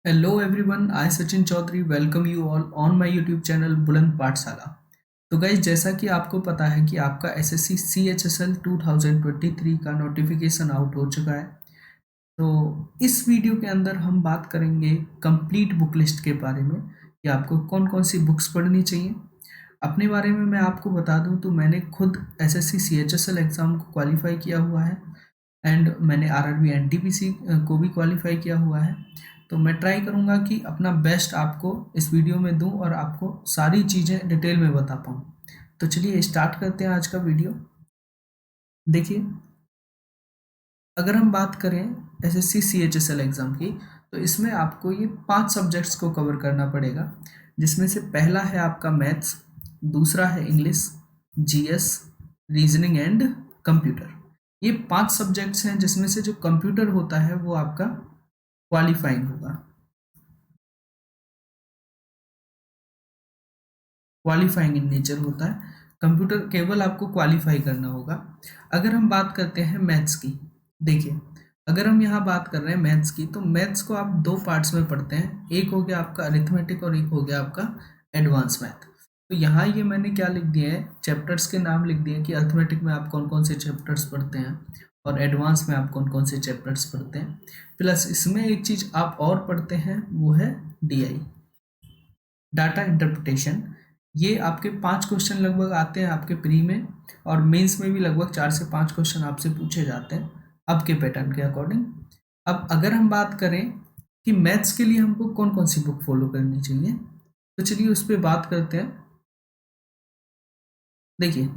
Hello everyone, I Sachin Chaudhary welcome you all on my YouTube channel बुलंद पाठशाला। तो guys जैसा कि आपको पता है कि आपका एसएससी CHSL 2023 का नोटिफिकेशन आउट हो चुका है। तो इस वीडियो के अंदर हम बात करेंगे कंप्लीट बुक लिस्ट के बारे में कि आपको कौन कौन सी बुक्स पढ़नी चाहिए। अपने बारे में मैं आपको बता दूं तो मैंने खुद एसएससी CHSL एग्ज़ाम को क्वालिफाई किया हुआ है एंड मैंने आरआरबी एनटीपीसी को भी क्वालिफाई किया हुआ है। तो मैं ट्राई करूँगा कि अपना बेस्ट आपको इस वीडियो में दूं और आपको सारी चीज़ें डिटेल में बता पाऊँ। तो चलिए स्टार्ट करते हैं आज का वीडियो। देखिए, अगर हम बात करें एसएससी CHSL एग्ज़ाम की, तो इसमें आपको ये 5 सब्जेक्ट्स को कवर करना पड़ेगा, जिसमें से पहला है आपका मैथ्स, दूसरा है English, GS, reasoning and computer. ये 5 सब्जेक्ट्स हैं जिसमें से जो कंप्यूटर होता है वो आपका क्वालिफाइंग होगा, क्वालिफाइंग इन नेचर होता है। कंप्यूटर केवल आपको क्वालिफाई करना होगा। अगर हम बात करते हैं मैथ्स की, देखिए, अगर हम यहाँ बात कर रहे हैं मैथ्स की, तो मैथ्स को आप 2 पार्ट्स में पढ़ते हैं। एक हो गया आपका अरिथमेटिक और एक हो गया आपका एडवांस मैथ। तो यहाँ ये मैंने क्या लिख दिया है, चैप्टर्स के नाम लिख दिए कि अरिथमेटिक में आप कौन कौन से चैप्टर्स पढ़ते हैं और एडवांस में आप कौन कौन से चैप्टर्स पढ़ते हैं। प्लस इसमें एक चीज़ आप और पढ़ते हैं, वो है DI, डाटा इंटरप्रिटेशन। ये आपके 5 क्वेश्चन लगभग आते हैं आपके प्री में, और मेंस में भी लगभग 4 से 5 क्वेश्चन आपसे पूछे जाते हैं अब के पैटर्न के अकॉर्डिंग। अब अगर हम बात करें कि मैथ्स के लिए हमको कौन कौन सी बुक फॉलो करनी चाहिए, तो चलिए उस पर बात करते हैं। देखिए,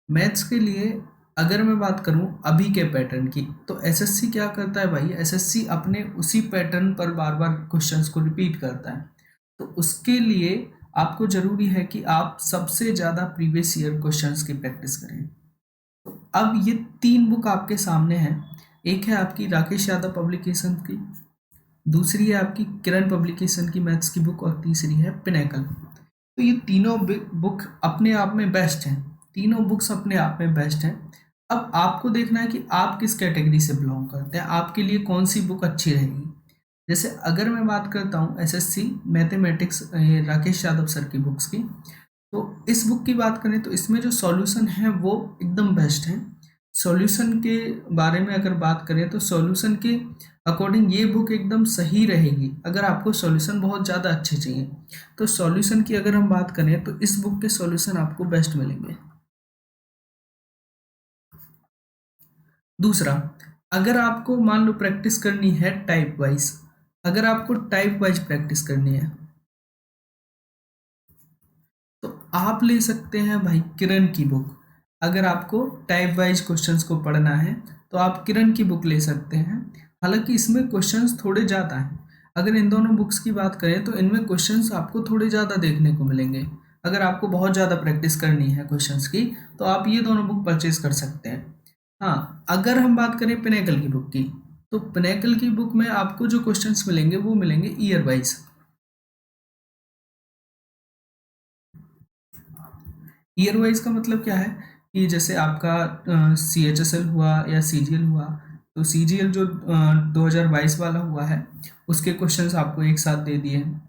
मैथ्स के लिए अगर मैं बात करूं अभी के पैटर्न की, तो एसएससी क्या करता है भाई, एसएससी अपने उसी पैटर्न पर बार बार क्वेश्चंस को रिपीट करता है। तो उसके लिए आपको ज़रूरी है कि आप सबसे ज़्यादा प्रीवियस ईयर क्वेश्चंस की प्रैक्टिस करें। तो अब ये 3 बुक आपके सामने हैं। एक है आपकी राकेश यादव पब्लिकेशन की, दूसरी है आपकी किरण पब्लिकेशन की मैथ्स की बुक, और तीसरी है पिनेकल। तो ये तीनों बुक अपने आप में बेस्ट हैं, तीनों बुक्स अपने आप में बेस्ट हैं। अब आपको देखना है कि आप किस कैटेगरी से बिलोंग करते हैं, आपके लिए कौन सी बुक अच्छी रहेगी। जैसे अगर मैं बात करता हूँ SSC mathematics Rakesh Yadav sir की बुक्स की, तो इस बुक की बात करें तो इसमें जो सॉल्यूशन है वो एकदम बेस्ट है। सॉल्यूशन के बारे में अगर बात करें तो सॉल्यूशन के अकॉर्डिंग ये बुक एकदम सही रहेगी। अगर आपको सॉल्यूशन बहुत ज़्यादा अच्छे चाहिए, तो सॉल्यूशन की अगर हम बात करें तो इस बुक के सॉल्यूशन आपको बेस्ट मिलेंगे। दूसरा, अगर आपको मान लो प्रैक्टिस करनी है टाइप वाइज, अगर आपको टाइप वाइज प्रैक्टिस करनी है, तो आप ले सकते हैं भाई किरण की बुक। अगर आपको टाइप वाइज क्वेश्चंस को पढ़ना है तो आप किरण की बुक ले सकते हैं। हालांकि इसमें क्वेश्चंस थोड़े ज़्यादा हैं। अगर इन दोनों बुक्स की बात करें तो इनमें क्वेश्चंस आपको थोड़े ज़्यादा देखने को मिलेंगे। अगर आपको बहुत ज़्यादा प्रैक्टिस करनी है क्वेश्चंस की, तो आप ये दोनों बुक परचेज कर सकते हैं। हाँ, अगर हम बात करें पिनेकल की बुक की, तो पिनेकल की बुक में आपको जो क्वेश्चंस मिलेंगे वो मिलेंगे ईयर वाइज। ईयर वाइज का मतलब क्या है कि जैसे आपका CHSL हुआ या CGL हुआ, तो CGL जो 2022 वाला हुआ है उसके क्वेश्चंस आपको एक साथ दे दिए हैं,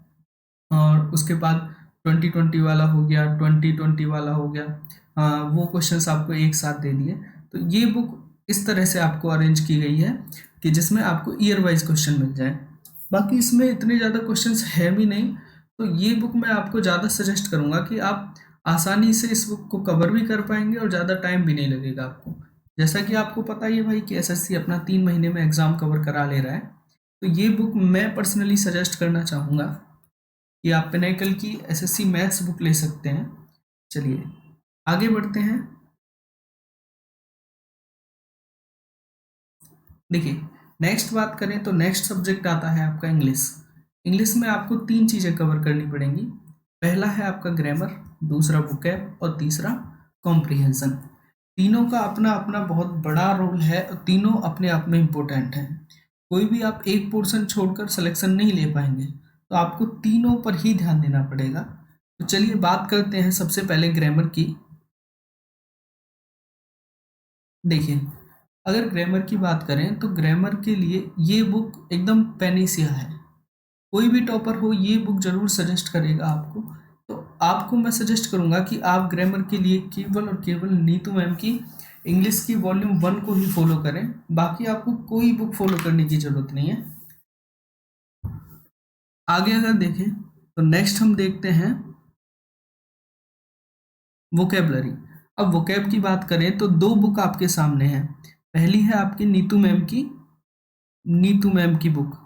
और उसके बाद 2020 वाला हो गया, 2020 वाला हो गया, वो क्वेश्चंस आपको एक साथ दे दिए। तो ये बुक इस तरह से आपको अरेंज की गई है कि जिसमें आपको ईयर वाइज क्वेश्चन मिल जाए। बाकी इसमें इतने ज़्यादा क्वेश्चंस है भी नहीं, तो ये बुक मैं आपको ज़्यादा सजेस्ट करूँगा कि आप आसानी से इस बुक को कवर भी कर पाएंगे और ज़्यादा टाइम भी नहीं लगेगा आपको। जैसा कि आपको पता ही है भाई कि एसएससी अपना 3 महीने में एग्ज़ाम कवर करा ले रहा है। तो ये बुक मैं पर्सनली सजेस्ट करना चाहूँगा कि आप पिनेकल की एसएससी मैथ्स बुक ले सकते हैं। चलिए आगे बढ़ते हैं। देखिए, नेक्स्ट बात करें तो नेक्स्ट सब्जेक्ट आता है आपका इंग्लिश। इंग्लिश में आपको 3 चीज़ें कवर करनी पड़ेंगी। पहला है आपका ग्रामर, दूसरा वोकैब और तीसरा कॉम्प्रिहेंशन। तीनों का अपना अपना बहुत बड़ा रोल है और तीनों अपने आप में इम्पोर्टेंट हैं। कोई भी आप एक पोर्शन छोड़कर सिलेक्शन नहीं ले पाएंगे, तो आपको तीनों पर ही ध्यान देना पड़ेगा। तो चलिए बात करते हैं सबसे पहले ग्रामर की। देखिए, अगर ग्रामर की बात करें तो ग्रामर के लिए ये बुक एकदम पेनिसिया है। कोई भी टॉपर हो ये बुक जरूर सजेस्ट करेगा आपको। तो आपको मैं सजेस्ट करूँगा कि आप ग्रामर के लिए केवल और केवल नीतू मैम की इंग्लिश की वॉल्यूम 1 को ही फॉलो करें, बाकी आपको कोई बुक फॉलो करने की ज़रूरत नहीं है। आगे अगर देखें तो नेक्स्ट हम देखते हैं वोकेबलरी। अब वोकेब की बात करें तो 2 बुक आपके सामने हैं। पहली है आपकी नीतू मैम की बुक,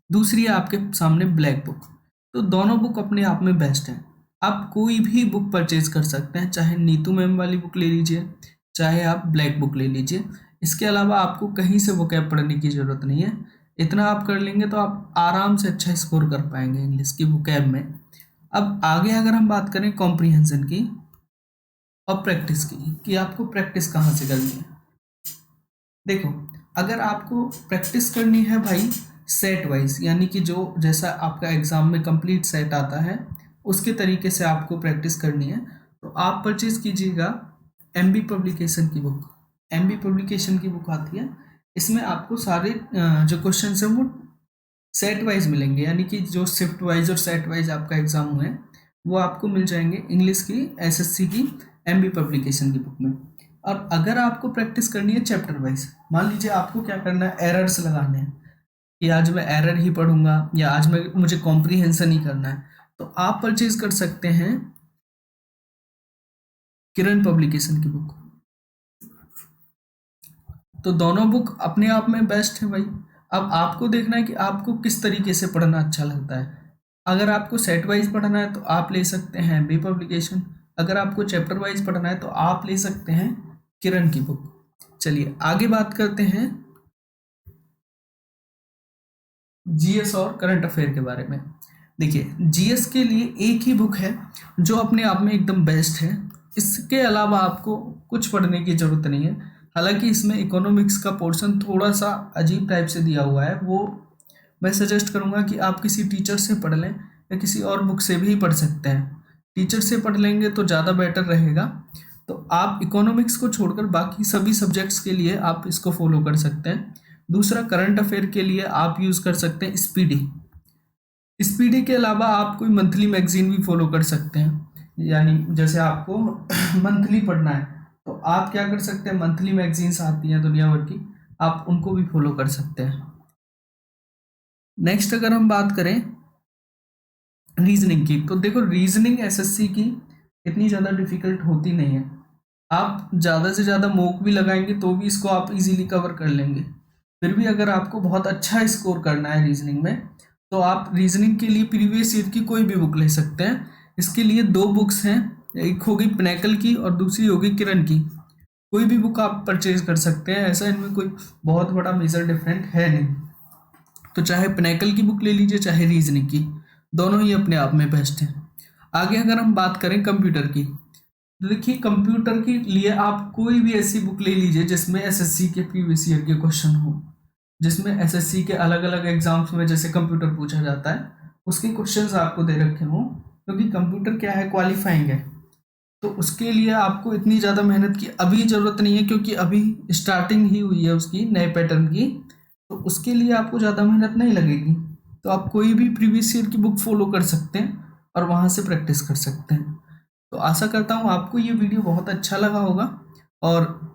दूसरी है आपके सामने ब्लैक बुक। तो दोनों बुक अपने आप में बेस्ट हैं। आप कोई भी बुक परचेज कर सकते हैं, चाहे नीतू मैम वाली बुक ले लीजिए, चाहे आप ब्लैक बुक ले लीजिए। इसके अलावा आपको कहीं से वोकैब पढ़ने की ज़रूरत नहीं है। इतना आप कर लेंगे तो आप आराम से अच्छा स्कोर कर पाएंगे इंग्लिश की वोकैब में। अब आगे अगर हम बात करें कॉम्प्रीहेंशन की और प्रैक्टिस की, कि आपको प्रैक्टिस कहाँ से करनी है। देखो, अगर आपको प्रैक्टिस करनी है भाई सेट वाइज, यानी कि जो जैसा आपका एग्ज़ाम में कंप्लीट सेट आता है उसके तरीके से आपको प्रैक्टिस करनी है, तो आप परचेज कीजिएगा एमबी पब्लिकेशन की बुक। एमबी पब्लिकेशन की बुक आती है, इसमें आपको सारे जो क्वेश्चन हैं वो सेट वाइज मिलेंगे, यानी कि जो शिफ्ट वाइज और सेट वाइज आपका एग्ज़ाम हुए वो आपको मिल जाएंगे इंग्लिश की एसएससी की एमबी पब्लिकेशन की बुक में। और अगर आपको प्रैक्टिस करनी है चैप्टर वाइज, मान लीजिए आपको क्या करना है, एरर्स लगाने हैं कि आज मैं एरर ही पढ़ूंगा या आज मुझे कॉम्प्रीहेंशन ही करना है, तो आप परचेज कर सकते हैं किरण पब्लिकेशन की बुक। तो दोनों बुक अपने आप में बेस्ट है भाई। अब आपको देखना है कि आपको किस तरीके से पढ़ना अच्छा लगता है। अगर आपको सेट वाइज पढ़ना है तो आप ले सकते हैं बी पब्लिकेशन, अगर आपको चैप्टर वाइज पढ़ना है तो आप ले सकते हैं किरण की बुक। चलिए आगे बात करते हैं जीएस और करंट अफेयर के बारे में। देखिए, जीएस के लिए एक ही बुक है जो अपने आप में एकदम बेस्ट है। इसके अलावा आपको कुछ पढ़ने की ज़रूरत नहीं है। हालांकि इसमें इकोनॉमिक्स का पोर्शन थोड़ा सा अजीब टाइप से दिया हुआ है, वो मैं सजेस्ट करूँगा कि आप किसी टीचर से पढ़ लें या किसी और बुक से भी पढ़ सकते हैं। टीचर से पढ़ लेंगे तो ज़्यादा बेटर रहेगा। तो आप इकोनॉमिक्स को छोड़कर बाकी सभी सब्जेक्ट्स के लिए आप इसको फॉलो कर सकते हैं। दूसरा, करंट अफेयर के लिए आप यूज़ कर सकते हैं स्पीडी के अलावा आप कोई मंथली मैगजीन भी फॉलो कर सकते हैं, यानी जैसे आपको मंथली पढ़ना है तो आप क्या कर सकते हैं, मंथली मैगजीन्स आती हैं दुनिया भर की, आप उनको भी फॉलो कर सकते हैं। नेक्स्ट अगर हम बात करें रीजनिंग की, तो देखो रीजनिंग एसएससी की इतनी ज़्यादा डिफिकल्ट होती नहीं है। आप ज़्यादा से ज़्यादा मॉक भी लगाएंगे तो भी इसको आप इजीली कवर कर लेंगे। फिर भी अगर आपको बहुत अच्छा स्कोर करना है रीजनिंग में, तो आप रीजनिंग के लिए प्रीवियस ईयर की कोई भी बुक ले सकते हैं। इसके लिए 2 बुक्स हैं, एक होगी पिनेकल की और दूसरी होगी किरण की। कोई भी बुक आप परचेज कर सकते हैं, ऐसा इनमें कोई बहुत बड़ा मेजर डिफरेंट है नहीं। तो चाहे पिनेकल की बुक ले लीजिए चाहे रीजनिंग की, दोनों ही अपने आप में बेस्ट हैं। आगे अगर हम बात करें कंप्यूटर की, तो देखिए कंप्यूटर के लिए आप कोई भी ऐसी बुक ले लीजिए जिसमें एसएससी के प्रीवियस ईयर के क्वेश्चन हो, जिसमें एसएससी के अलग अलग एग्जाम्स में जैसे कंप्यूटर पूछा जाता है उसके क्वेश्चंस आपको दे रखे हों, क्योंकि कंप्यूटर क्या है, क्वालिफाइंग है। तो उसके लिए आपको इतनी ज़्यादा मेहनत की अभी ज़रूरत नहीं है, क्योंकि अभी स्टार्टिंग ही हुई है उसकी नए पैटर्न की, तो उसके लिए आपको ज़्यादा मेहनत नहीं लगेगी। तो आप कोई भी प्रीवियस ईयर की बुक फॉलो कर सकते हैं और वहाँ से प्रैक्टिस कर सकते हैं। तो आशा करता हूँ आपको ये वीडियो बहुत अच्छा लगा होगा और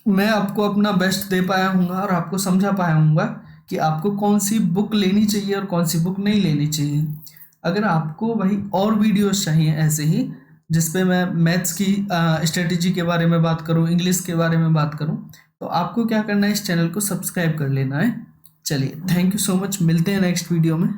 मैं आपको अपना बेस्ट दे पाया हूँगा और आपको समझा पाया हूँगा कि आपको कौन सी बुक लेनी चाहिए और कौन सी बुक नहीं लेनी चाहिए। अगर आपको वही और वीडियोस चाहिए ऐसे ही, जिस पे मैं मैथ्स की स्ट्रेटजी के बारे में बात करूँ, इंग्लिश के बारे में बात करूँ, तो आपको क्या करना है, इस चैनल को सब्सक्राइब कर लेना है। चलिए, थैंक यू सो मच, मिलते हैं नेक्स्ट वीडियो में।